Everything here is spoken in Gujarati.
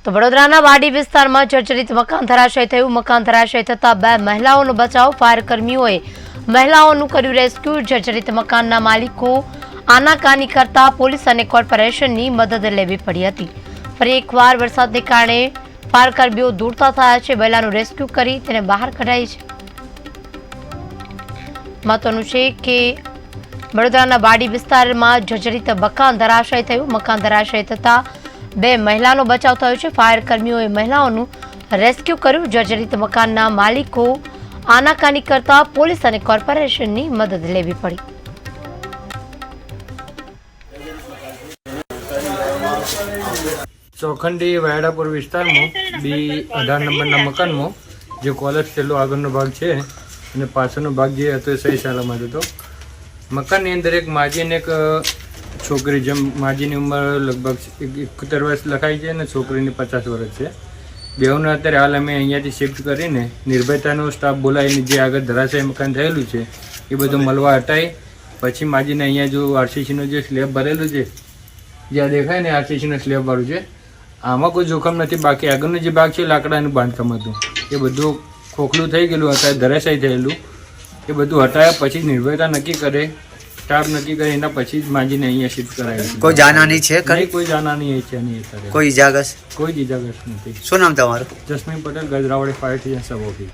તો વડોદરાના વાડી વિસ્તારમાં જર્જરિત મકાન ધરાશય થયું. મકાન ધરાશય થતા 2 મહિલાઓનો બચાવ. ફાયર કર્મીઓએ મહિલાઓનું કર્યું રેસ્ક્યુ. જર્જરિત મકાનના માલિકો આનાકાની કરતા પોલીસ અને કોર્પોરેશનની મદદ લેવી પડી હતી. ફરી એકવાર વરસાદને કારણે ફાયર કર્મીઓ દોડતા થયા છે. મહિલાનું રેસ્ક્યુ કરી તેને બહાર કઢાઈ છે. મહત્વનું છે કે વડોદરાના વાડી વિસ્તારમાં જર્જરિત મકાન ધરાશય થયું. મકાન ધરાશય થતા 2 મહિલાનો બચાવ થયો છે. ફાયર કર્મીઓએ મહિલાઓનું રેસ્ક્યુ કર્યું. જર્જરિત મકાનના માલિકો આનાકાની કરતા પોલીસ અને કોર્પોરેશનની મદદ લેવી પડી. ચોખંડી વાયડાપુર વિસ્તારમાં B18 નંબરના મકાનમાં જે કોલેજ છેલ્લો આગળનો ભાગ છે અને પાછળનો ભાગ જે હતો એ સહી સલામત હતો. મકાનની અંદર એક માજી અને એક છોકરી, જેમ માજીની ઉંમર લગભગ 71 વર્ષ લખાઈ છે અને છોકરીની 50 વર્ષ છે. બેઉને અત્યારે હાલ અમે અહીંયાથી શિફ્ટ કરીને નિર્ભયતાનો સ્ટાફ બોલાવીને જે આગળ ધરાશય મકાન થયેલું છે એ બધું મળવા હટાવી પછી માજીને અહીંયા જો RCCનો જે સ્લેબ ભરેલું છે, જ્યાં દેખાય ને RCCનો સ્લેબ વાળું છે, આમાં કોઈ જોખમ નથી. બાકી આગળનો જે ભાગ છે લાકડાનું બાંધકામ હતું એ બધું ખોખલું થઈ ગયેલું, અત્યારે ધરાશાયી થયેલું. એ બધું હટાવ્યા પછી નિર્ભયતા નક્કી કરે, સ્ટાફ નક્કી કરે, એના પછી જ માજીને અહીંયા શિફ્ટ કરાવી. કોઈ જાનહાની છે? કોઈ જાનહાની છે નહીં અત્યારે. કોઈ ઇજાગ્રસ્ત? કોઈ જ ઇજાગ્રસ્ત નથી. શું નામ તમારું? Jasmine Patel, Gajrawadi fire station sub office.